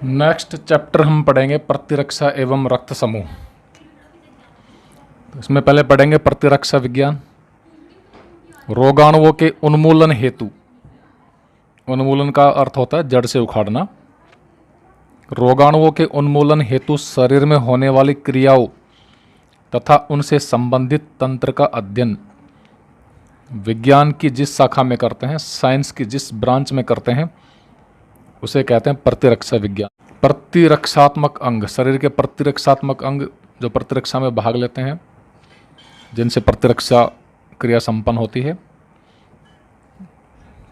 Next chapter हम पढ़ेंगे प्रतिरक्षा एवं रक्त समूह। तो इसमें पहले पढ़ेंगे प्रतिरक्षा विज्ञान। रोगाणुओं के उन्मूलन हेतु, उन्मूलन का अर्थ होता है जड़ से उखाड़ना। रोगाणुओं के उन्मूलन हेतु शरीर में होने वाली क्रियाओं तथा उनसे संबंधित तंत्र का अध्ययन विज्ञान की जिस शाखा में करते हैं, साइंस की जिस ब्रांच में करते हैं, उसे कहते हैं प्रतिरक्षा विज्ञान। प्रतिरक्षात्मक अंग, शरीर के प्रतिरक्षात्मक अंग जो प्रतिरक्षा में भाग लेते हैं, जिनसे प्रतिरक्षा क्रिया संपन्न होती है,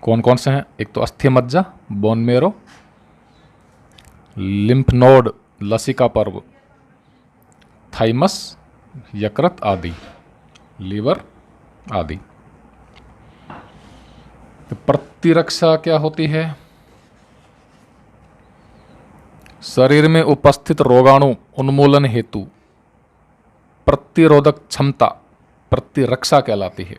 कौन कौन से हैं? एक तो अस्थि मज्जा, बोन मेरो, लिम्फ नोड, लसिका पर्व, थाइमस, यकृत आदि, लीवर आदि। तो प्रतिरक्षा क्या होती है? शरीर में उपस्थित रोगाणु उन्मूलन हेतु प्रतिरोधक क्षमता प्रतिरक्षा कहलाती है।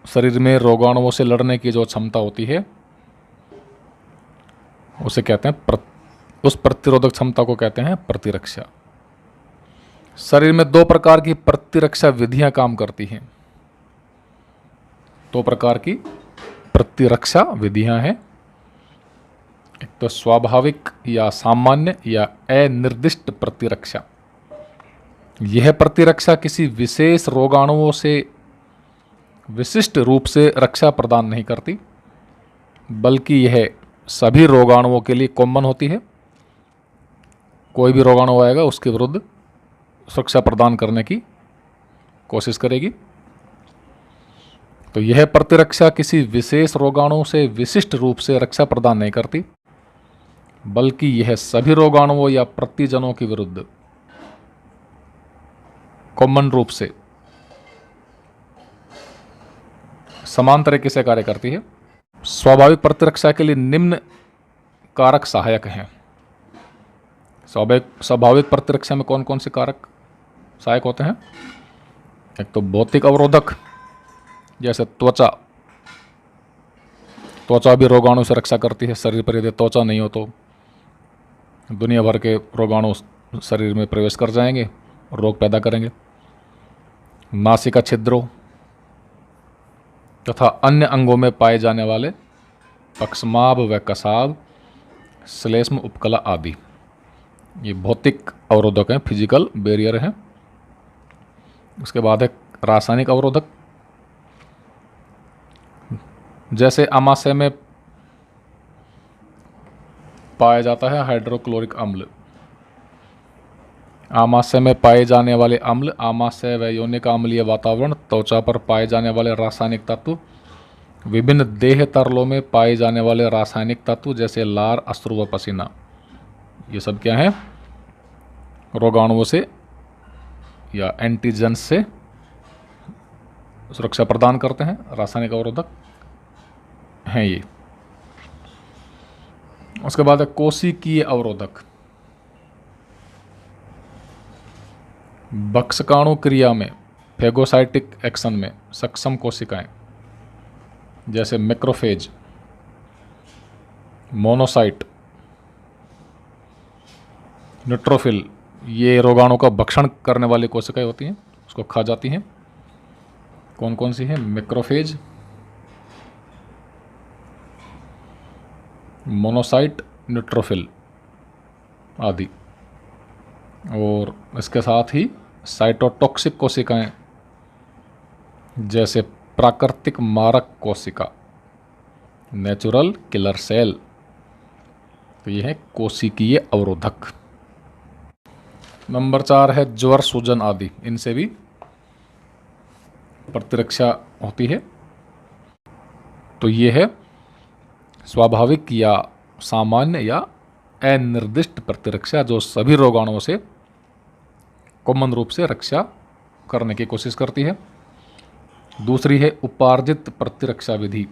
शरीर में रोगाणुओं से लड़ने की जो क्षमता होती है उसे कहते हैं उस प्रतिरोधक क्षमता को कहते हैं प्रतिरक्षा। शरीर में दो प्रकार की प्रतिरक्षा विधियां काम करती हैं। दो प्रकार की प्रतिरक्षा विधियां हैं। एक तो स्वाभाविक या सामान्य या अनिर्दिष्ट प्रतिरक्षा। यह प्रतिरक्षा किसी विशेष रोगाणुओं से विशिष्ट रूप से रक्षा प्रदान नहीं करती, बल्कि यह सभी रोगाणुओं के लिए कॉमन होती है। कोई भी रोगाणु आएगा उसके विरुद्ध सुरक्षा प्रदान करने की कोशिश करेगी। तो यह प्रतिरक्षा किसी विशेष रोगाणु से विशिष्ट रूप से रक्षा प्रदान नहीं करती, बल्कि यह सभी रोगाणुओं या प्रतिजनों के विरुद्ध कॉमन रूप से समान तरीके से कार्य करती है। स्वाभाविक प्रतिरक्षा के लिए निम्न कारक सहायक हैं। स्वाभाविक प्रतिरक्षा में कौन कौन से कारक सहायक होते हैं? एक तो भौतिक अवरोधक, जैसे त्वचा भी रोगाणु से रक्षा करती है। शरीर पर यदि त्वचा नहीं हो तो दुनिया भर के रोगाणु शरीर में प्रवेश कर जाएंगे और रोग पैदा करेंगे। नासिका छिद्रों तथा अन्य अंगों में पाए जाने वाले पक्षमाभ व कसाव, श्लेष्म उपकला आदि, ये भौतिक अवरोधक हैं, फिजिकल बैरियर हैं। उसके बाद है रासायनिक अवरोधक, जैसे आमाशय में पाया जाता है हाइड्रोक्लोरिक अम्ल। आमाशय में पाए जाने वाले अम्ल, आमाशय व योनिक अम्लीय वातावरण, त्वचा पर पाए जाने वाले रासायनिक तत्व, विभिन्न देह तरलों में पाए जाने वाले रासायनिक तत्व जैसे लार, अश्रु व पसीना, ये सब क्या है? रोगाणुओं से या एंटीजन से सुरक्षा प्रदान करते हैं, रासायनिक अवरोधक हैं ये। उसके बाद है कोशिकीय अवरोधक। बक्सकाणु क्रिया में, फेगोसाइटिक एक्शन में सक्षम कोशिकाएं जैसे मैक्रोफेज, मोनोसाइट, न्यूट्रोफिल, ये रोगाणु का भक्षण करने वाली कोशिकाएं होती हैं, उसको खा जाती हैं। कौन कौन सी हैं? मैक्रोफेज, मोनोसाइट, न्यूट्रोफिल आदि। और इसके साथ ही साइटोटॉक्सिक कोशिकाएं जैसे प्राकृतिक मारक कोशिका, नेचुरल किलर सेल। तो ये है कोशिकीय अवरोधक। नंबर 4 है ज्वर, सूजन आदि, इनसे भी प्रतिरक्षा होती है। तो ये है स्वाभाविक या सामान्य या अनिर्दिष्ट प्रतिरक्षा, जो सभी रोगाणुओं से कॉमन रूप से रक्षा करने की कोशिश करती है। दूसरी है उपार्जित प्रतिरक्षा विधि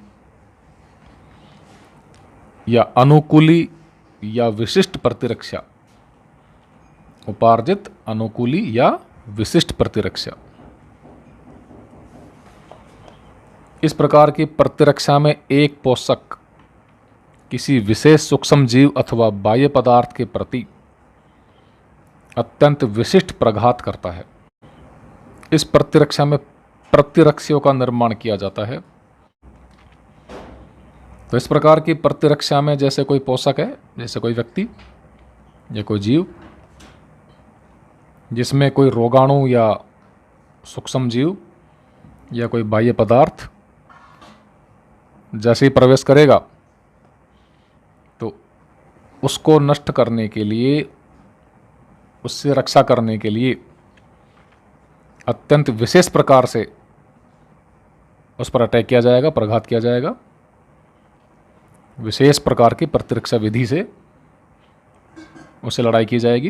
या अनुकूली या विशिष्ट प्रतिरक्षा। उपार्जित, अनुकूली या विशिष्ट प्रतिरक्षा। इस प्रकार की प्रतिरक्षा में एक पोषक किसी विशेष सूक्ष्म जीव अथवा बाह्य पदार्थ के प्रति अत्यंत विशिष्ट प्रघात करता है। इस प्रतिरक्षा में प्रतिरक्षियों का निर्माण किया जाता है। तो इस प्रकार की प्रतिरक्षा में जैसे कोई पोषक है, जैसे कोई व्यक्ति या कोई जीव जिसमें कोई रोगाणु या सूक्ष्म जीव या कोई बाह्य पदार्थ जैसे ही प्रवेश करेगा तो उसको नष्ट करने के लिए, उससे रक्षा करने के लिए अत्यंत विशेष प्रकार से उस पर अटैक किया जाएगा, प्रघात किया जाएगा। विशेष प्रकार की प्रतिरक्षा विधि से उससे लड़ाई की जाएगी।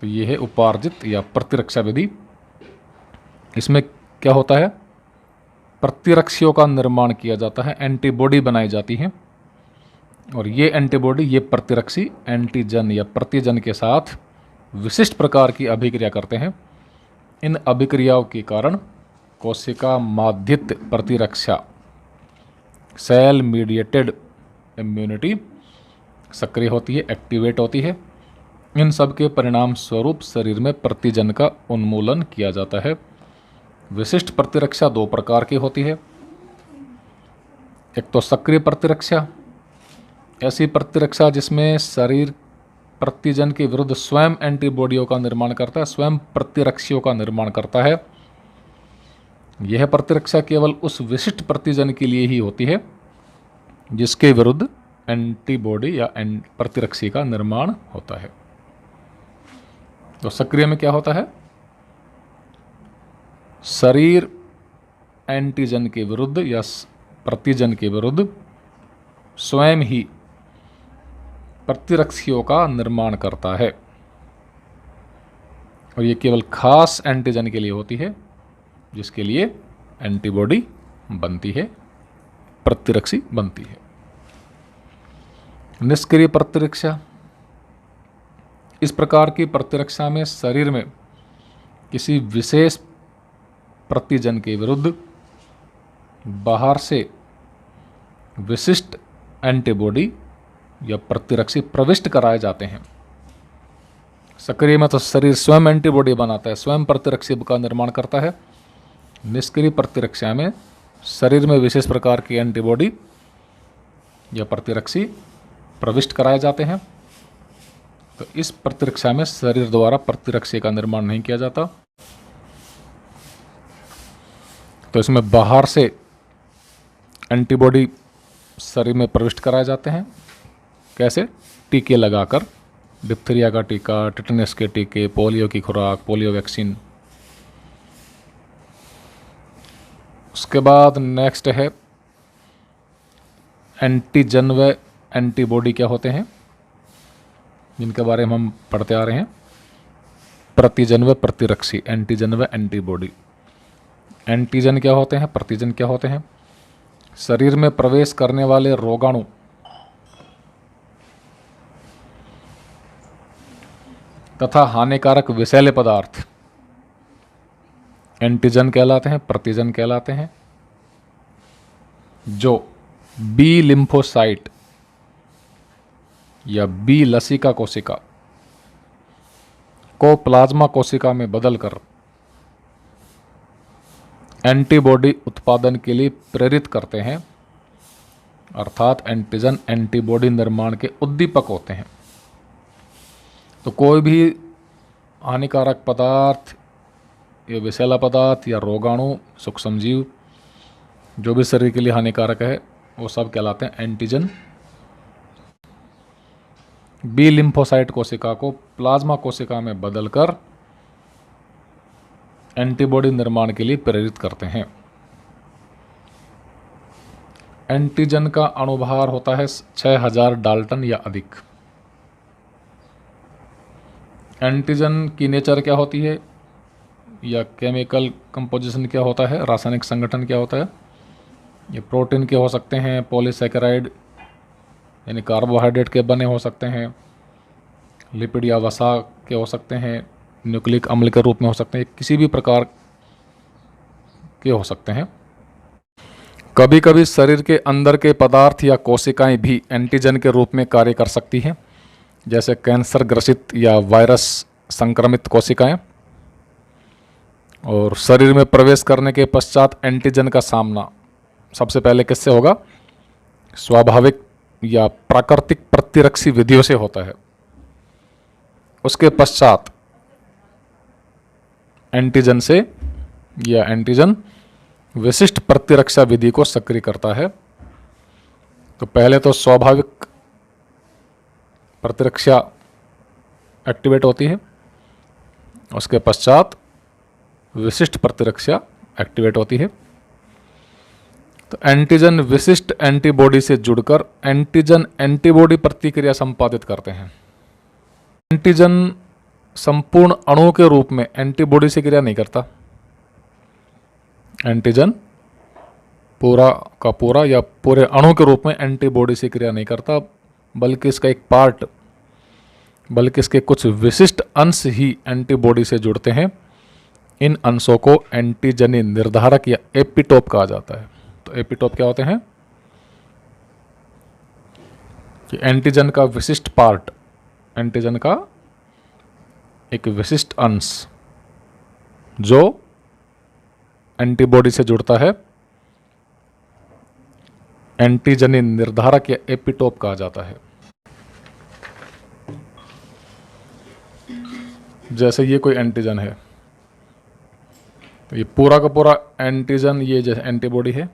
तो ये है उपार्जित या प्रतिरक्षा विधि। इसमें क्या होता है, प्रतिरक्षियों का निर्माण किया जाता है, एंटीबॉडी बनाई जाती है और ये एंटीबॉडी, ये प्रतिरक्षी एंटीजन या प्रतिजन के साथ विशिष्ट प्रकार की अभिक्रिया करते हैं। इन अभिक्रियाओं के कारण कोशिका माध्यित प्रतिरक्षा, सेल मीडिएटेड इम्यूनिटी सक्रिय होती है, एक्टिवेट होती है। इन सब के परिणाम स्वरूप शरीर में प्रतिजन का उन्मूलन किया जाता है। विशिष्ट प्रतिरक्षा दो प्रकार की होती है। एक तो सक्रिय प्रतिरक्षा, ऐसी प्रतिरक्षा जिसमें शरीर प्रतिजन के विरुद्ध स्वयं एंटीबॉडियों का निर्माण करता है, स्वयं प्रतिरक्षियों का निर्माण करता है। यह प्रतिरक्षा केवल उस विशिष्ट प्रतिजन के लिए ही होती है जिसके विरुद्ध एंटीबॉडी या प्रतिरक्षी का निर्माण होता है। तो सक्रिय में क्या होता है, शरीर एंटीजन के विरुद्ध या प्रतिजन के विरुद्ध स्वयं ही प्रतिरक्षियों का निर्माण करता है और ये केवल खास एंटीजन के लिए होती है जिसके लिए एंटीबॉडी बनती है, प्रतिरक्षी बनती है। निष्क्रिय प्रतिरक्षा, इस प्रकार की प्रतिरक्षा में शरीर में किसी विशेष प्रतिजन के विरुद्ध बाहर से विशिष्ट एंटीबॉडी या प्रतिरक्षी प्रविष्ट कराए जाते हैं। सक्रिय में तो शरीर स्वयं एंटीबॉडी बनाता है, स्वयं प्रतिरक्षी का निर्माण करता है। निष्क्रिय प्रतिरक्षा में शरीर में विशेष प्रकार की एंटीबॉडी या प्रतिरक्षी प्रविष्ट कराए जाते हैं। तो इस प्रतिरक्षा में शरीर द्वारा प्रतिरक्षी का निर्माण नहीं किया जाता। तो इसमें बाहर से एंटीबॉडी शरीर में प्रविष्ट कराए जाते हैं। कैसे? टीके लगाकर, डिप्थीरिया का टीका, टिटनेस के टीके, पोलियो की खुराक, पोलियो वैक्सीन। उसके बाद नेक्स्ट है एंटीजन व एंटीबॉडी क्या होते हैं, जिनके बारे में हम पढ़ते आ रहे हैं। प्रतिजन व प्रतिरक्षी, एंटीजन व एंटीबॉडी। एंटीजन क्या होते हैं, प्रतिजन क्या होते हैं? शरीर में प्रवेश करने वाले रोगाणु तथा हानिकारक विषैले पदार्थ एंटीजन कहलाते हैं, प्रतिजन कहलाते हैं। जो बी लिम्फोसाइट या बी लसिका कोशिका को प्लाज्मा कोशिका में बदलकर एंटीबॉडी उत्पादन के लिए प्रेरित करते हैं, अर्थात एंटीजन एंटीबॉडी निर्माण के उद्दीपक होते हैं। तो कोई भी हानिकारक पदार्थ या विषैला पदार्थ या रोगाणु, सूक्ष्मजीव, जो भी शरीर के लिए हानिकारक है, वो सब कहलाते हैं एंटीजन। बी लिम्फोसाइट कोशिका को प्लाज्मा कोशिका में बदलकर एंटीबॉडी निर्माण के लिए प्रेरित करते हैं। एंटीजन का अणुभार होता है 6000 डाल्टन या अधिक। एंटीजन की नेचर क्या होती है या केमिकल कंपोजिशन क्या होता है, रासायनिक संगठन क्या होता है? ये प्रोटीन के हो सकते हैं, पॉलीसैकेराइड यानी कार्बोहाइड्रेट के बने हो सकते हैं, लिपिड या वसा के हो सकते हैं, न्यूक्लिक अम्ल के रूप में हो सकते हैं, किसी भी प्रकार के हो सकते हैं। कभी कभी शरीर के अंदर के पदार्थ या कोशिकाएं भी एंटीजन के रूप में कार्य कर सकती हैं, जैसे कैंसर ग्रसित या वायरस संक्रमित कोशिकाएं। और शरीर में प्रवेश करने के पश्चात एंटीजन का सामना सबसे पहले किससे होगा? स्वाभाविक या प्राकृतिक प्रतिरक्षी विधियों से होता है। उसके पश्चात एंटीजन से या एंटीजन विशिष्ट प्रतिरक्षा विधि को सक्रिय करता है। तो पहले तो स्वाभाविक प्रतिरक्षा एक्टिवेट होती है, उसके पश्चात विशिष्ट प्रतिरक्षा एक्टिवेट होती है। तो एंटीजन विशिष्ट एंटीबॉडी से जुड़कर एंटीजन एंटीबॉडी प्रतिक्रिया संपादित करते हैं। एंटीजन संपूर्ण अणु के रूप में एंटीबॉडी से क्रिया नहीं करता। एंटीजन पूरा का पूरा या पूरे अणु के रूप में एंटीबॉडी से क्रिया नहीं करता, बल्कि इसका एक पार्ट, बल्कि इसके कुछ विशिष्ट अंश ही एंटीबॉडी से जुड़ते हैं। इन अंशों को एंटीजनी निर्धारक या एपिटोप कहा जाता है। तो एपिटोप क्या होते हैं? कि एंटीजन का विशिष्ट पार्ट, एंटीजन का एक विशिष्ट अंश जो एंटीबॉडी से जुड़ता है, एंटीजनी निर्धारक या एपिटोप कहा जाता है। जैसे ये कोई एंटीजन है, तो ये पूरा का पूरा एंटीजन, ये जैसे एंटीबॉडी है,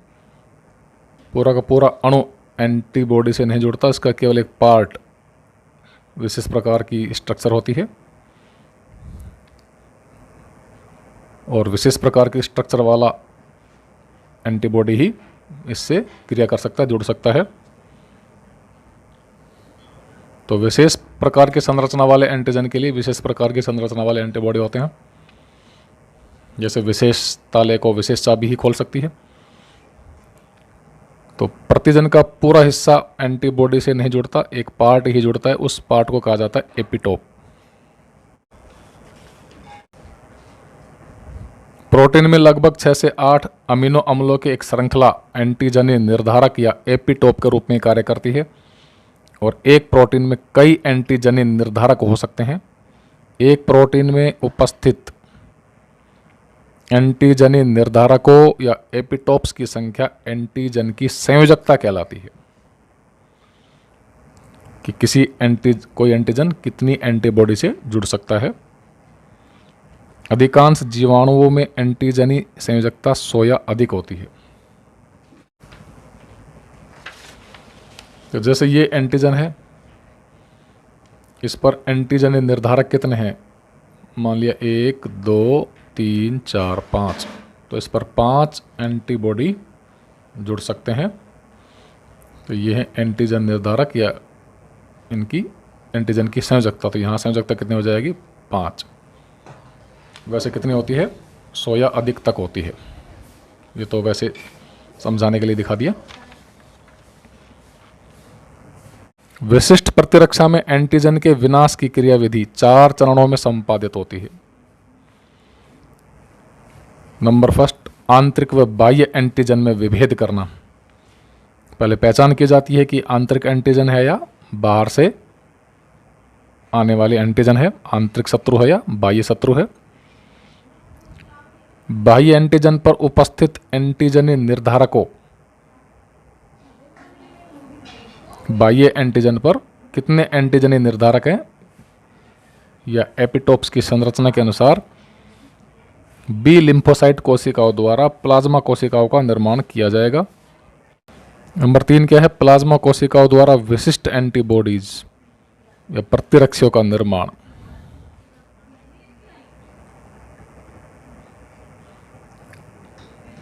पूरा का पूरा अणु एंटीबॉडी से नहीं जुड़ता, इसका केवल एक पार्ट, विशेष प्रकार की स्ट्रक्चर होती है, और विशेष प्रकार की स्ट्रक्चर वाला एंटीबॉडी ही इससे क्रिया कर सकता है, जुड़ सकता है। तो विशेष प्रकार की संरचना वाले एंटीजन के लिए विशेष प्रकार की संरचना वाले एंटीबॉडी होते हैं। जैसे विशेष ताले को विशेष चाबी ही खोल सकती है। तो प्रतिजन का पूरा हिस्सा एंटीबॉडी से नहीं जुड़ता, एक पार्ट ही जुड़ता है, उस पार्ट को कहा जाता है एपिटोप। प्रोटीन में लगभग 6 से 8 अमीनो अम्लों की एक श्रृंखला एंटीजनी निर्धारक या एपिटोप के रूप में कार्य करती है, और एक प्रोटीन में कई एंटीजनी निर्धारक हो सकते हैं। एक प्रोटीन में उपस्थित एंटीजनी निर्धारकों या एपिटोप्स की संख्या एंटीजन की संयोजकता कहलाती है, कि कोई एंटीजन कितनी एंटीबॉडी से जुड़ सकता है। अधिकांश जीवाणुओं में एंटीजनी संयोजकता 100 या अधिक होती है। तो जैसे ये एंटीजन है, इस पर एंटीजनी निर्धारक कितने हैं? मान लिया 1 2 3 4 5, तो इस पर 5 एंटीबॉडी जुड़ सकते हैं। तो ये है एंटीजन निर्धारक या इनकी एंटीजन की संयोजकता। तो यहाँ संयोजकता कितनी हो जाएगी? 5। वैसे कितनी होती है? 100 या अधिक तक होती है। ये तो वैसे समझाने के लिए दिखा दिया। विशिष्ट प्रतिरक्षा में एंटीजन के विनाश की क्रियाविधि 4 चरणों में संपादित होती है। नंबर फर्स्ट, आंतरिक व बाह्य एंटीजन में विभेद करना। पहले पहचान की जाती है कि आंतरिक एंटीजन है या बाहर से आने वाले एंटीजन है, आंतरिक शत्रु है या बाह्य शत्रु है। बाह्य एंटीजन पर उपस्थित एंटीजनी निर्धारकों, बाह्य एंटीजन पर कितने एंटीजनी निर्धारक हैं या एपिटोप्स की संरचना के अनुसार बी लिम्फोसाइट कोशिकाओं द्वारा प्लाज्मा कोशिकाओं का निर्माण किया जाएगा। नंबर 3 क्या है? प्लाज्मा कोशिकाओं द्वारा विशिष्ट एंटीबॉडीज या प्रतिरक्षियों का निर्माण।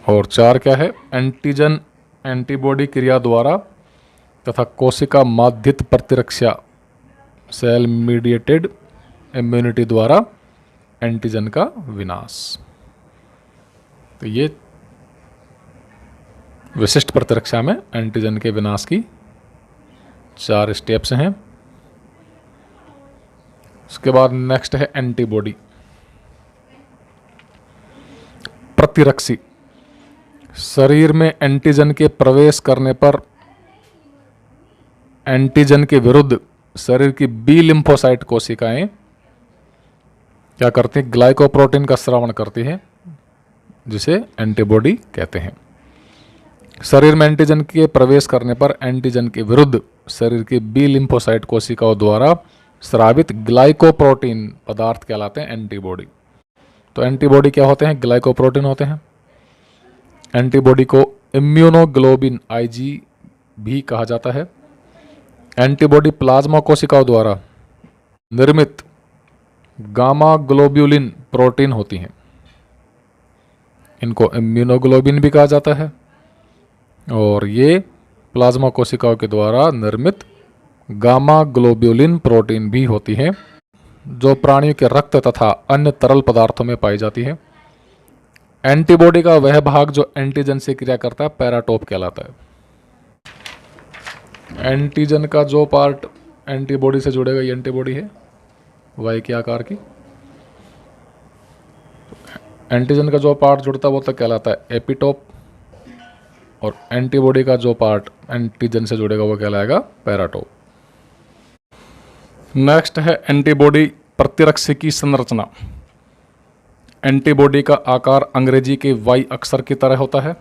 और 4 क्या है? एंटीजन एंटीबॉडी क्रिया द्वारा तथा कोशिका माध्यित प्रतिरक्षा सेल मीडिएटेड इम्यूनिटी द्वारा एंटीजन का विनाश। तो ये विशिष्ट प्रतिरक्षा में एंटीजन के विनाश की 4 स्टेप्स हैं। उसके बाद नेक्स्ट है एंटीबॉडी। प्रतिरक्षी शरीर में एंटीजन के प्रवेश करने पर एंटीजन के विरुद्ध शरीर की बी लिम्फोसाइट कोशिकाएं क्या करती हैं? ग्लाइकोप्रोटीन का स्रावण करती है, जिसे एंटीबॉडी कहते हैं। शरीर में एंटीजन के प्रवेश करने पर एंटीजन के विरुद्ध शरीर की बी लिम्फोसाइट कोशिकाओं द्वारा स्रावित ग्लाइकोप्रोटीन पदार्थ कहलाते हैं एंटीबॉडी। तो एंटीबॉडी क्या होते हैं? ग्लाइकोप्रोटीन होते हैं। एंटीबॉडी को इम्यूनोग्लोबिन आईजी भी कहा जाता है। एंटीबॉडी प्लाज्मा कोशिकाओं द्वारा निर्मित गामा ग्लोब्यूलिन प्रोटीन होती हैं। इनको इम्यूनोग्लोबिन भी कहा जाता है। और ये प्लाज्मा कोशिकाओं के द्वारा निर्मित गामा ग्लोब्यूलिन प्रोटीन भी होती हैं, जो प्राणियों के रक्त तथा अन्य तरल पदार्थों में पाई जाती है। एंटीबॉडी का वह भाग जो एंटीजन से क्रिया करता है पैराटोप कहलाता है। एंटीजन का जो पार्ट एंटीबॉडी से जुड़ेगा ये एंटीबॉडी है, वाई के आकार की। एंटीजन का जो पार्ट जुड़ता है वो तक कहलाता है एपिटोप, और एंटीबॉडी का जो पार्ट एंटीजन से जुड़ेगा वो कहलाएगा पैराटोप। नेक्स्ट है एंटीबॉडी प्रतिरक्षी की संरचना। एंटीबॉडी का आकार अंग्रेजी के वाई अक्षर की तरह होता है,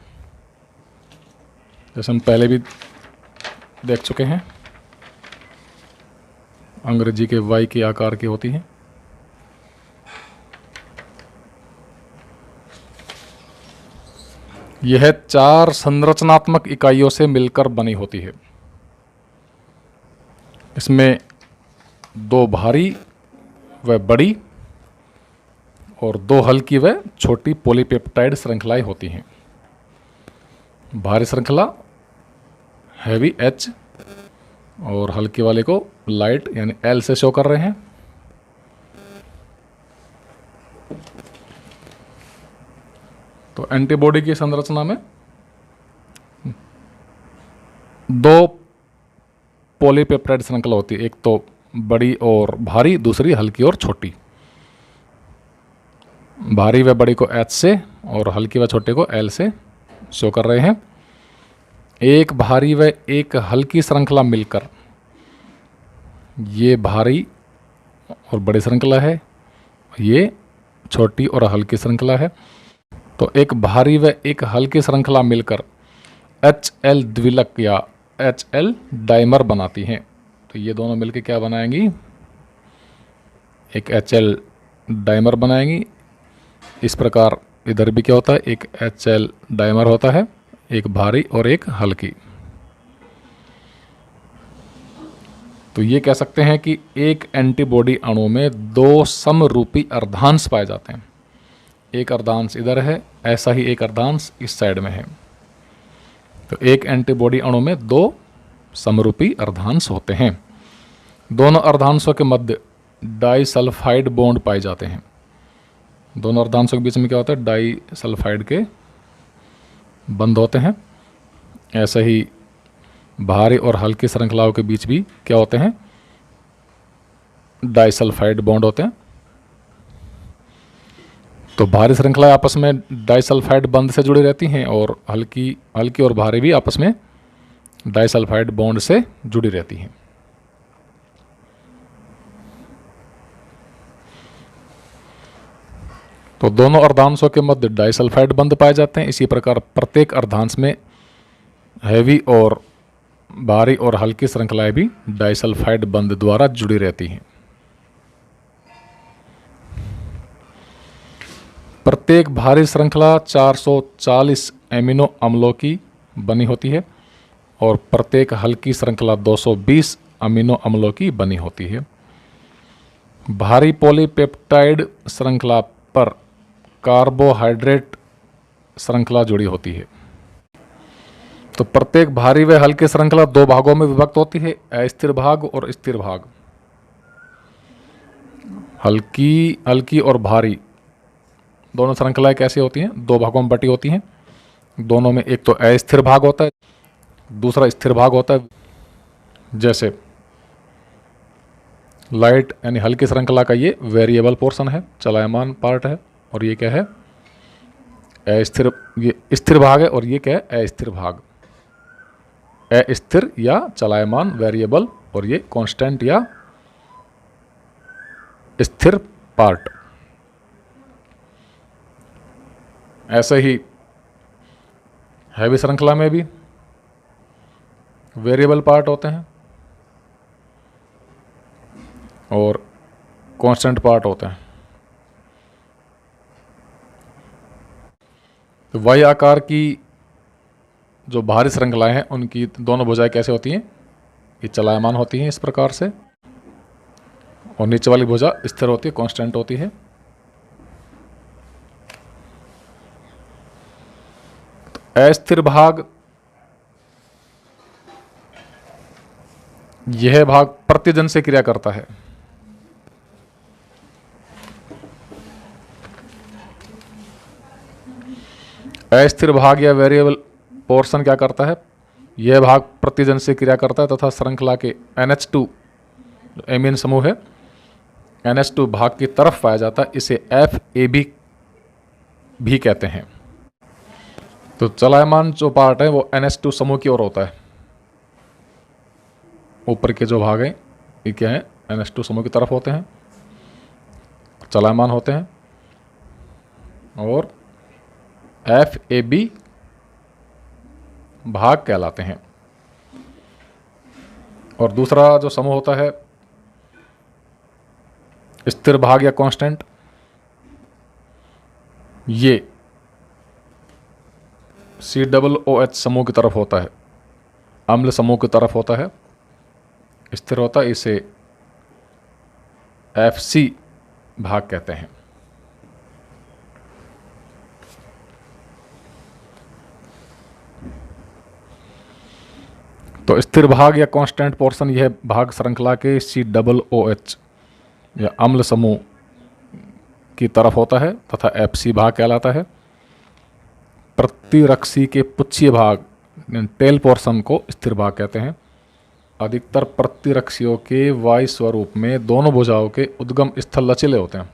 जैसे हम पहले भी देख चुके हैं। अंग्रेजी के वाई के आकार की होती है। यह 4 संरचनात्मक इकाइयों से मिलकर बनी होती है। इसमें 2 भारी व बड़ी और 2 हल्की व छोटी पॉलीपेप्टाइड श्रृंखलाएं होती हैं। भारी श्रृंखला हैवी H और हल्की वाले को लाइट यानी L से शो कर रहे हैं। तो एंटीबॉडी की संरचना में 2 पॉलीपेप्टाइड श्रृंखला होती है, एक तो बड़ी और भारी, दूसरी हल्की और छोटी। भारी व बड़ी को H से और हल्की व छोटे को L से शो कर रहे हैं। एक भारी व एक हल्की श्रृंखला मिलकर ये भारी और बड़ी श्रृंखला है, ये छोटी और हल्की श्रृंखला है। तो एक भारी व एक हल्की श्रृंखला मिलकर HL द्विलक या HL डाइमर बनाती हैं। तो ये दोनों मिलकर क्या बनाएंगी? एक HL डाइमर बनाएंगी। इस प्रकार इधर भी क्या होता है? एक HL डाइमर होता है, एक भारी और एक हल्की। तो ये कह सकते हैं कि एक एंटीबॉडी अणु में 2 समरूपी अर्धांश पाए जाते हैं। एक अर्धांश इधर है, ऐसा ही एक अर्धांश इस साइड में है। तो एक एंटीबॉडी अणु में 2 समरूपी अर्धांश होते हैं। दोनों अर्धांशों के मध्य डाइसल्फाइड बॉन्ड पाए जाते हैं। दोनों अर्धांशों के बीच में क्या होता है? डाइसल्फाइड के बंध होते हैं। ऐसे ही भारी और हल्की श्रृंखलाओं के बीच भी क्या होते हैं? डाइसल्फाइड बॉन्ड होते हैं। तो भारी श्रृंखलाएं आपस में डाइसल्फाइड बंध से जुड़ी रहती हैं और हल्की और भारी भी आपस में डाइसल्फाइड बॉन्ड से जुड़ी रहती हैं। तो दोनों अर्धांशों के मध्य डाइसल्फाइड बंध पाए जाते हैं। इसी प्रकार प्रत्येक अर्धांश में हैवी और भारी और हल्की श्रृंखलाएं भी डाइसल्फाइड बंध द्वारा जुड़ी रहती हैं। प्रत्येक भारी श्रृंखला 440 एमिनो अम्लों की बनी होती है और प्रत्येक हल्की श्रृंखला 220 अमीनो अम्लों की बनी होती है। भारी पॉलीपेप्टाइड श्रृंखला पर कार्बोहाइड्रेट श्रृंखला जुड़ी होती है। तो प्रत्येक भारी व हल्की श्रृंखला 2 भागों में विभक्त होती है, अस्थिर भाग और स्थिर भाग। हल्की और भारी दोनों श्रृंखलाएं कैसी होती हैं? 2 भागों में बटी होती हैं। दोनों में एक तो अस्थिर भाग होता है, दूसरा स्थिर भाग होता है। जैसे लाइट यानी हल्की श्रृंखला का ये वेरिएबल पोर्शन है, चलायमान पार्ट है, और ये क्या है? अस्थिर, ये स्थिर भाग है और ये क्या है, अस्थिर भाग। अस्थिर या चलायमान वेरिएबल और ये कांस्टेंट या स्थिर पार्ट। ऐसे ही हैवी श्रृंखला में भी वेरिएबल पार्ट होते हैं और कांस्टेंट पार्ट होते हैं। तो वाई आकार की जो भारी श्रृंखलाएं हैं उनकी दोनों भुजाएं कैसे होती हैं, ये चलायमान होती हैं इस प्रकार से, और नीचे वाली भुजा स्थिर होती है, कांस्टेंट होती है। तो अस्थिर भाग, यह भाग प्रतिजन से क्रिया करता है। अस्थिर भाग या वेरिएबल पोर्शन क्या करता है, यह भाग प्रतिजन से क्रिया करता है तथा श्रृंखला के NH2 एमीन समूह है, NH2 भाग की तरफ पाया जाता है, इसे FAB भी कहते हैं। तो चलायमान जो पार्ट है वो NH2 समूह की ओर होता है। ऊपर के जो भाग हैं ये क्या है, NH2 समूह की तरफ होते हैं, चलायमान होते हैं, और FAB भाग कहलाते हैं। और दूसरा जो समूह होता है स्थिर भाग या कांस्टेंट, ये COOH समूह की तरफ होता है, अम्ल समूह की तरफ होता है, स्थिर होता है, इसे FC भाग कहते हैं। तो स्थिर भाग या कांस्टेंट पोर्शन यह भाग श्रृंखला के COOH या अम्ल समूह की तरफ होता है तथा FC भाग कहलाता है। प्रतिरक्षी के पुच्छीय भाग टेल पोर्शन को स्थिर भाग कहते हैं। अधिकतर प्रतिरक्षियों के वायु स्वरूप में दोनों भुजाओं के उद्गम स्थल लचीले होते हैं।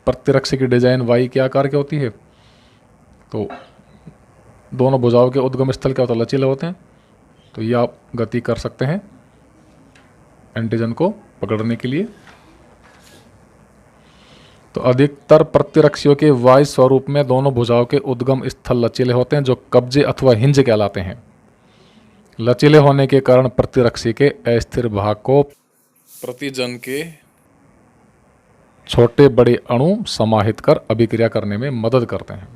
प्रतिरक्षी की डिजाइन वाई के आकार की होती है, तो दोनों भुजाओं के उद्गम स्थल क्या होता है, लचीले होते हैं। तो ये आप गति कर सकते हैं एंटीजन को पकड़ने के लिए। तो अधिकतर प्रतिरक्षियों के वायु स्वरूप में दोनों भुजाओं के उद्गम स्थल लचीले होते हैं, जो कब्जे अथवा हिंज कहलाते हैं। लचीले होने के कारण प्रतिरक्षी के अस्थिर भाग को प्रतिजन के छोटे बड़े अणु समाहित कर अभिक्रिया करने में मदद करते हैं।